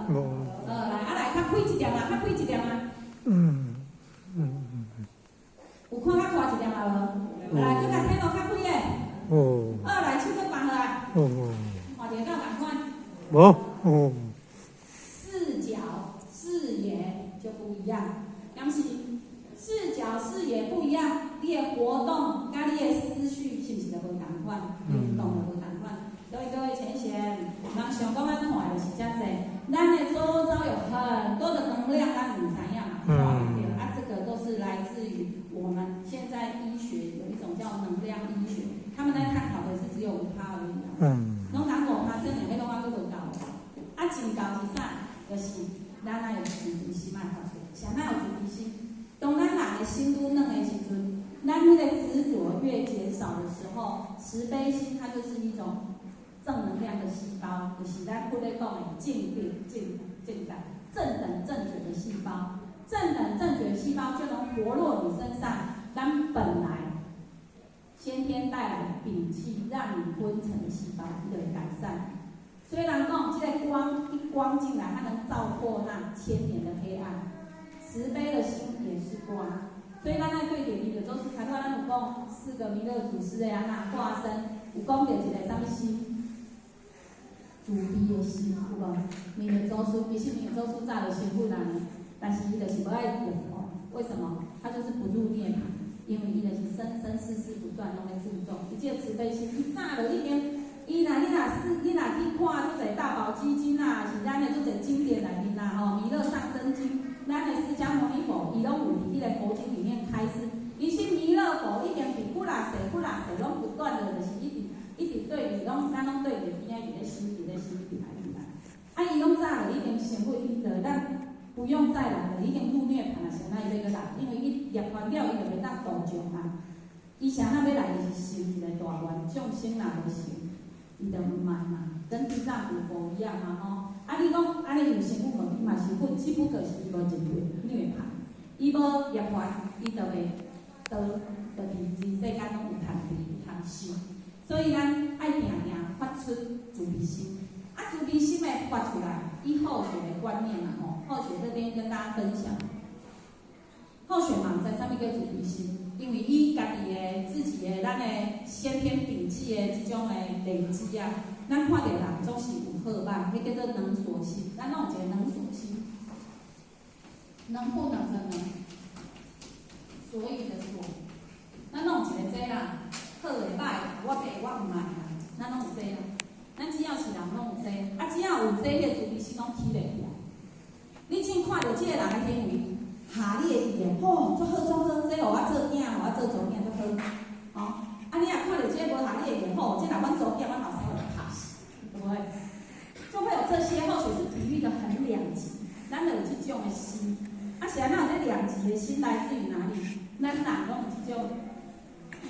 无。来，来，较开一点啊，较开一点啊。有看较大一点啊无？来，佮甲天路较开诶。哦。来，手搁放落来。看着到共款。无。视角、视野就不一样。但是视角、视野不一样，你的活动甲你的思绪是不是就无同款？联动就无同款。所以各位前贤，人想讲咱看的就是遮济，咱的周遭有很多的能量，咱唔知影嘛，这个都是来自于我们现在医学有一种叫能量医学，他们在探讨的是只有5%而已。拢讲5%，这两个拢还佫无够。真够是啥？就是咱哪有自卑心爱发出，啥哪有自卑心？当咱人的心愈软的时阵，咱迄个执着越减少的时候，慈悲心它就是一种正能量的细胞，就是咱古咧讲的正感、正等正觉的细胞。正等正觉细胞就能活络你身上咱本来先天带来的摒气，让你昏沉的细胞的改善。虽然讲这个光一光进来，它能照破那1000年的黑暗。慈悲的心也是光，所以咱在对点一个周师，才说咱有讲4个弥勒祖师的安那化身，有讲到一个啥物心？慈悲的心，有无？弥勒祖师其实弥勒祖师早就先富人，但是伊就是无爱用哦。为什么？他就是不入涅槃，因为伊就是生生世世不断拢在负重。伊这个慈悲心，伊早就已经。你若去看这个大宝积经啊，是咱的这个经典内面啦吼，弥勒上生经，咱的释迦牟尼佛，伊拢有伫迄个佛经里面开示。其实弥勒佛已经比古拉世拢不断的，就是一直对你咱拢对着边仔伫咧心内来。伊拢早就已经成为伊的，咱不用再来了，已经入涅槃了，谁那伊要来？因为伊涅槃了，伊就袂当度众啊。伊谁那要来就是成一个大愿，众生若无成。伊就唔慢嘛，跟地藏古佛一样嘛吼。你讲安尼有成有无？伊嘛是本，只不过是伊无入涅槃，伊无涅槃，伊就会伫世间拢有通修。所以咱爱定定发出慈悲心。慈悲心的发出来，以后学的观念吼，后学这边跟大家分享。后学嘛，在上面叫慈悲心。因为伊家己的自己的咱的先天摒气的这种的累积啊，咱看到人总是有好歹，迄叫做能所心。咱拢有一个能所心，能不能的能，所以的所。咱拢有一个这啦，好的歹，我爱我唔爱啦，咱拢有这啦。咱只要是人拢有这，只要有这，迄个慈悲心拢起来起来。你真看到这个人的行为。下你的意见，足好，这互我做囝，互我做祖囝足好。你若看到这无下你的意见，这若阮祖囝，阮后生就拍死，对不对？就会有这些，或许是比喻的很两极，咱就有这种的心。是安那这两极的心来自于哪里？咱人拢有这种，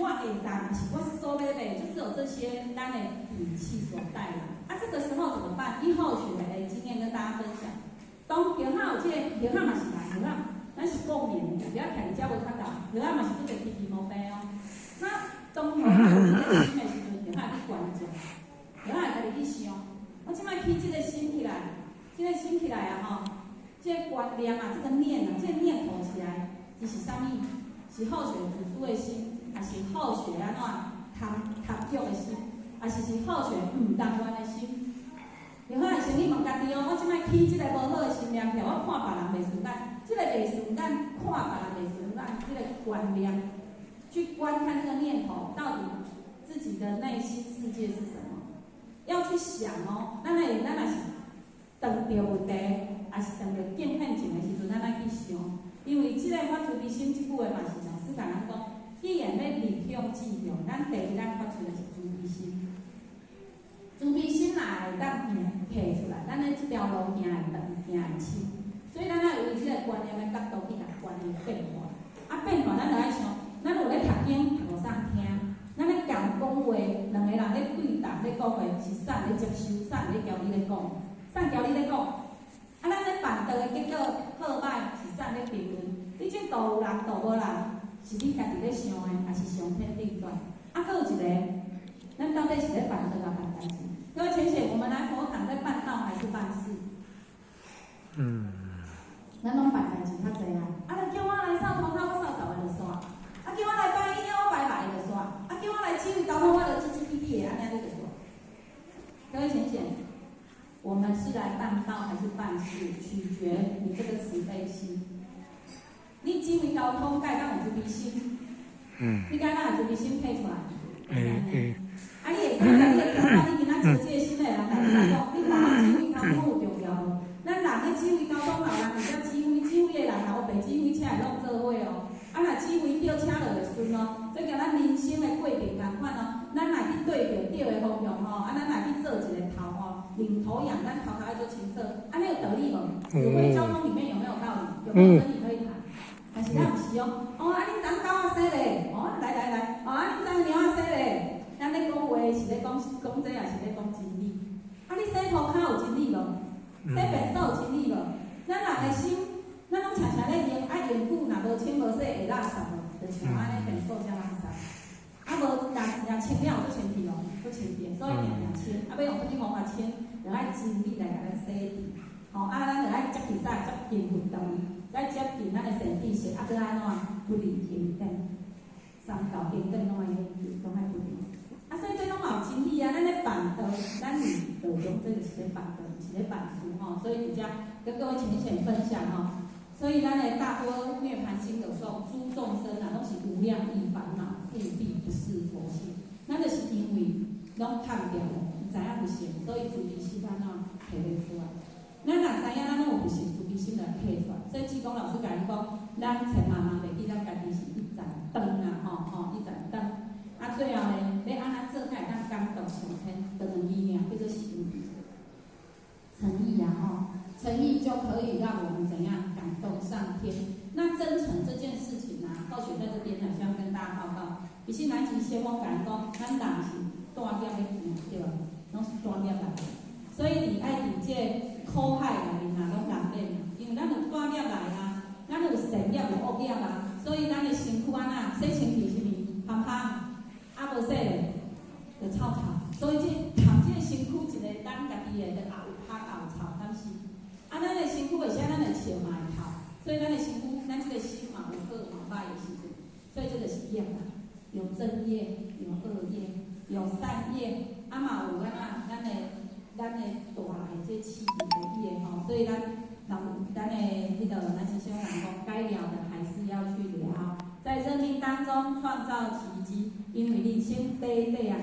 我会当，是我所要的，就是有这些咱的脾气所带来。这个时候怎么办？以后学的经验跟大家分享。当平下有这平下嘛是来平下。咱是共勉的，不要徛伫遮无看到，有啊嘛是做个皮皮毛病哦。那当平下有这个心的时阵，平下去关照，平下家己去想，我即摆起这个心起来，这个心起来啊吼，这个观念啊，这个念啊，这个念头起来，这是啥物？是好学读书的心，还是好学安怎读书的心，还是好学唔当官的心？平下先你问家己哦，我即摆起这个无好的心念条，我看别人袂顺眼。这个袂顺眼，看别人袂顺眼，这个观念，去观看这个念头，到底自己的内心世界是什么？要去想哦。咱若是当着问题，还是当着见现情的时阵，咱去想。因为这个发慈悲心这句话嘛是老师甲咱讲，既然要立向志向，咱第一咱发出的是慈悲心。慈悲心来当提出来，咱咧这条路行会长，行会深。所以咱要有这个观念的角度去来观念变化。变化咱就爱想，咱有咧读经读互啥听？咱咧讲话，两个人咧对谈咧讲话，是啥咧接收，啥咧交你咧讲，啥交你咧讲。咱咧办道的结果好歹是啥咧评论？你这道有人道无人，是你家己咧想的，还是上天定断？佫有一个，咱到底是咧办道啊办代志？各位浅显，我们来佛堂在办道还是办事？咱拢办代志较济啊，就叫我来扫通口，我扫扫个就煞；叫我来拜一，我拜拜就煞；叫我来指挥交通，我就指指滴滴的，安尼就煞。各位浅显，我们是来办道还是办事，取决你这个慈悲心。你指挥交通，该当有慈悲心，你该当有慈悲心配出来。你会使甲你的同胞，你今仔招这个新的人来讲，你看指挥交通有重要无？咱人咧指挥交通，老人伫遮指挥的人，然后白指挥车会拢做伙哦。若指挥着车就会顺哦。这甲咱人生的过程同款哦。咱若去对着对的方向吼，咱若去做一个头吼，领头羊，咱头要做清澈，安尼有道理无？指挥交通里面有没有道理？有没有真理可以谈？但是咱毋是哦。恁昨狗仔洗咧？来，恁昨猫仔洗咧？咱咧讲话是咧讲这也是咧讲真理。你洗涂骹有真理无？洗便所有真理无？咱人的心，咱拢常常咧用，用久若无清无洗会垃圾无？就像安尼便所遮垃圾。无人清了做前提咯，做前提，所以定清。要用什么方法清？就爱真理来甲咱洗涤。咱就爱接地晒，接近运动，来接近咱的身体是搁安怎不离平等，三高平等拢爱不离。所以这拢有真理啊！咱咧办道，咱是道中这个是咧办道，是咧办事所以比较跟各位浅显分享所以咱的大多涅盘经有说，诸众生拢是无量亿烦恼，故必不是佛性。咱就是因为拢看掉了，知影不行，所以慈悲心咱提袂出来。咱若知影咱拢有不行，慈悲心就提出来。所以志公老师甲你讲，咱千万袂记咱家己是一盏灯一盏灯。最后呢，要安怎做才会当感动上天？就两字尔，叫做心意。诚意诚意就可以让我们怎样感动上天？那真诚这件事情或许在这边需要跟大家报告。其实咱是先讲讲，咱人是大点的行对吧？拢是大点来的，所以你爱伫这苦海内面拢难免，因为咱有大点来咱有善业有恶业所以咱的身躯安怎？洗身体是咪香香？无洗咧，就臭臭。所以这头这个身躯一个咱家己的，就也有香也有臭，敢是？咱的身躯会使咱的笑嘛会臭，所以咱的身躯，咱这个心嘛有好有歹的时阵，所以这个是业有正业，有恶业，有善业，嘛有咱的大的这起的业所以咱的咱是希望讲该了的还是要去了。在生命当中创造奇迹，因为你先背几十年，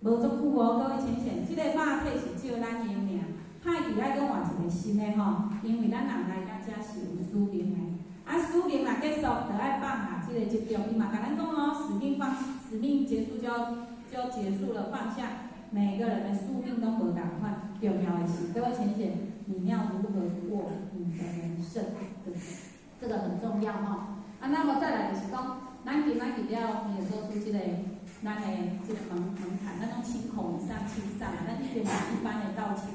无足久各位浅显，这个肉体是照咱用尔，海伫爱搁换一个新的因为咱人来到遮是有使命的，使命若结束，就爱放下这个执着。伊嘛甲咱讲使命结束就结束了，放下。每个人的宿命都无同款，重要的是各位浅显，你要如何过你的人生，这个很重要那么再来就是讲，咱今仔日了，也做出这个咱的这个门槛，咱种清口以上清上，咱一点一般的道清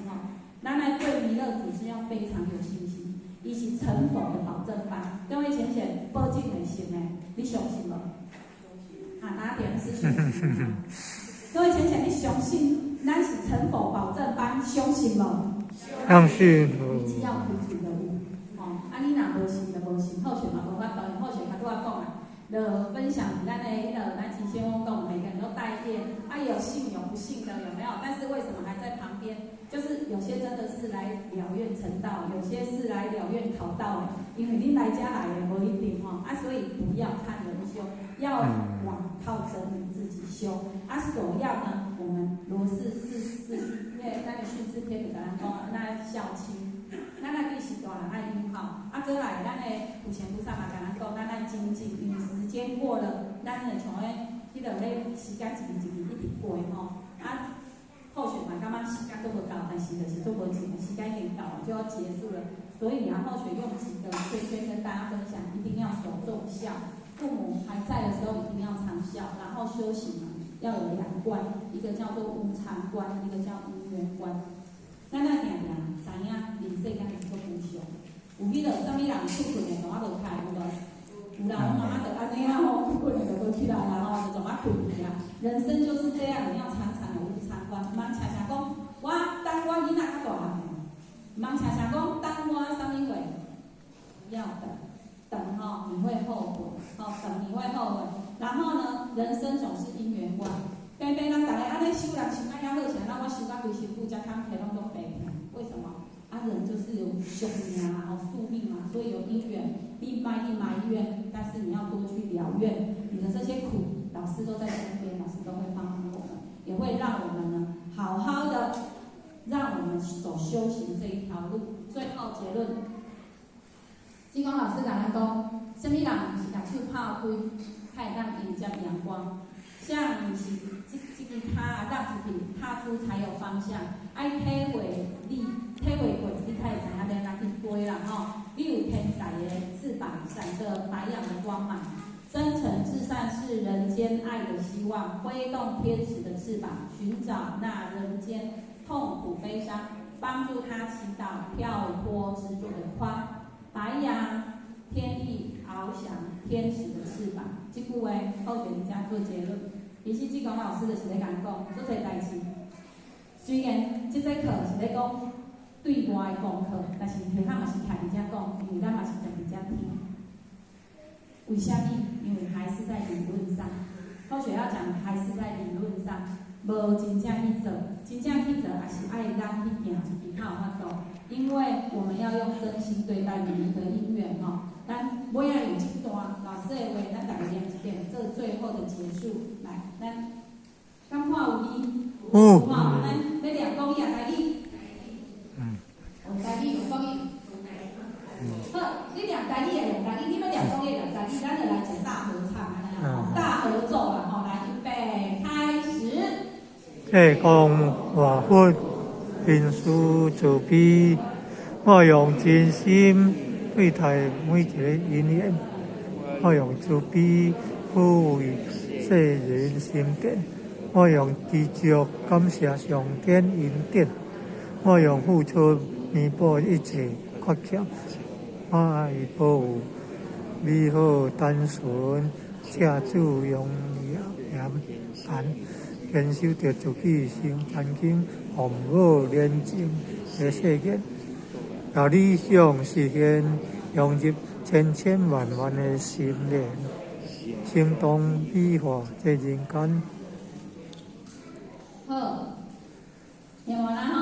咱来对弥勒祖师要非常有信心，伊是成佛的保证班。各位浅显，保证会成的，你相信无？哪点是相信？各位浅显，你相信咱是成佛保证班，相信无？相信。你只要苦苦的有你若无信就无信，后续嘛无法度，后续较拄仔讲就分享咱的咱之前我讲，每个人都带电，有信有不信的有没有？但是为什么还在旁边？就是有些真的是来了愿成道，有些是来了愿考道的，因为你来家来的无一定所以不要看人修，要靠真理自己修首要呢，我们罗氏因为咱的训示篇就甲咱讲，咱孝亲。咱爱对是大人爱友好，再来咱的有钱菩萨嘛，甲咱讲，咱爱精进，因为时间过了，咱就像迄个咧时间一日一直过后续嘛，感觉时间都无到，但是就是做无钱，时间已经到了，就要结束了。所以后续用几个圈圈跟大家分享，一定要守重孝，父母还在的时候一定要常孝，然后修行要有2观，一个叫做无常观，一个叫因缘观。咱常常知影，人世间是做无常，有迄落啥物人出困的，从无开，有无？有人妈妈就安尼困的就起来就从困去人生就是这样，你要常常有无常观，毋通常常讲，等我囡仔较大汉，毋通常常讲，等我啥物话。要等哈，你会后悔，等你会后悔。然后呢，人生总是因缘观。偏偏咱大家安尼修人修啊遐好起来，那我修到规身躯才康体拢都白病，为什么？人就是有宿命啊，宿命嘛，所以有因缘，你埋怨，但是你要多去了愿，你的这些苦，老师都在身边，老师都会帮忙我们，也会让我们呢好好的，让我们走修行这一条路。最后结论，济公老师甲咱讲，什么人是把手拍开，才会当迎接阳光。像你是这个踏让出去，踏出才有方向。爱体会过，你才会知影要哪去飞啦吼。你有天才的翅膀，闪着白羊的光芒，真诚至善是人间爱的希望，挥动天使的翅膀，寻找那人间痛苦悲伤，帮助他祈祷跳脱执着的宽。白羊，天地翱翔，天使的翅膀。这句话后给人家做结论。其实济公老师就是咧讲，做这代志，虽然这节课是咧讲对外的功课，但是其他嘛是徛伫遮讲，因为咱嘛是在伫遮听。为什么？因为还是在理论上。后学要讲还是在理论上，无真正去做，真正去做还是爱咱去行出去，才有法度。因为我们要用真心对待每一个因缘吼。咱尾仔有一段老师的话，咱大家念一遍，做最后的结束。来，咱敢看有你？有吼，咱要念国语啊，台语。有台语，有国语。好，你念台语也念台语，你要念国语念台语，咱就来一大合唱，大合奏啦吼！来，预备，开始。济公活佛，平素慈悲，我用真心对待每一个因缘，我用慈悲抚慰世人心田，我用知足感谢上天恩典，我用付出弥补一切缺欠，我爱保护美好单纯，借主用言谈，坚守着自己心环境，奉我廉政的世界。把理想实现，融入千千万万的心念，行动美化这人间。好，念完啦吼。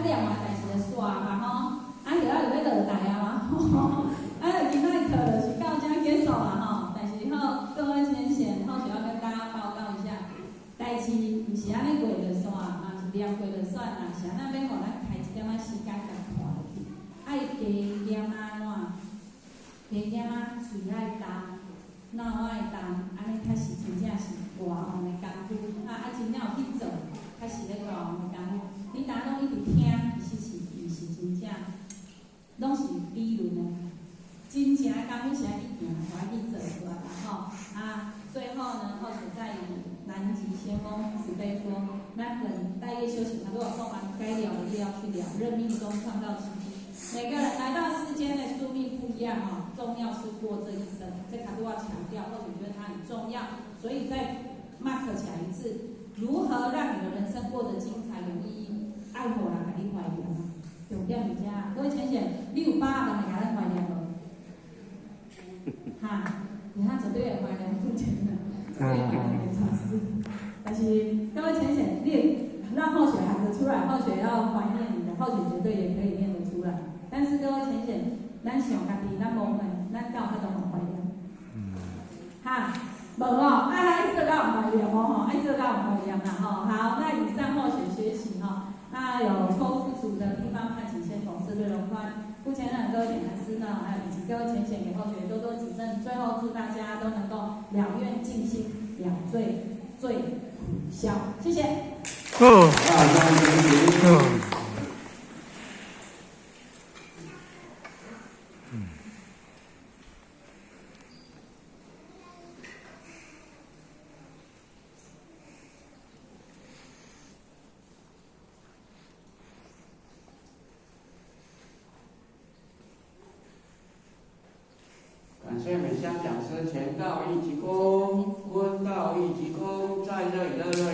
念完但是就煞嘛吼，后尾就要落台啊嘛吼。今仔课就是到这结束啦吼。但是好，各位先生，后续要跟大家报告一下，代志毋是安尼过就煞，嘛是念过就算啦，是安那要互咱开一点仔时间来看落去。爱加减安怎？加减啊，喙爱动，脑爱动，安尼开始真正是偌项的功夫。真正有去做，开始咧偌项的功夫。你若拢一直听，其实伊是真正，拢是理论的。真正的功夫是爱去行，爱去做出来啦吼。最后呢，后续再以南极先锋慈悲说，咱等待业修行，他如果做完该了的业要去了，任命中创造奇迹。每个人来到世间的宿命不一样哈，重要是过这一生，这卡都要强调，或者觉得它很重要，所以再 mark 起来一次，如何让你的人生过得精彩有意义？爱火人给你怀念嘛，重点是这，各位浅显，你有把握人给咱怀念无？哈，你看绝对会怀念付钱的，绝对怀念的尝试。但是各位浅显，你让后学喊得出来，后学要怀念你的，后学绝对也可以念得出来。但是各位浅显，咱想家己，咱无问，咱到迄种怀念。哈，无哦，爱做到怀念哦，爱做到怀念啦吼。好，那以上后学习哈，那有错误不足的地方，那请先从这对容宽。目前呢，各位点坛师呢，还有以及各位浅显给后学多多指正。最后祝大家都能够了愿尽心，了罪苦消。谢谢。感谢美香讲师前道一鞠躬，温道一鞠躬，在热热。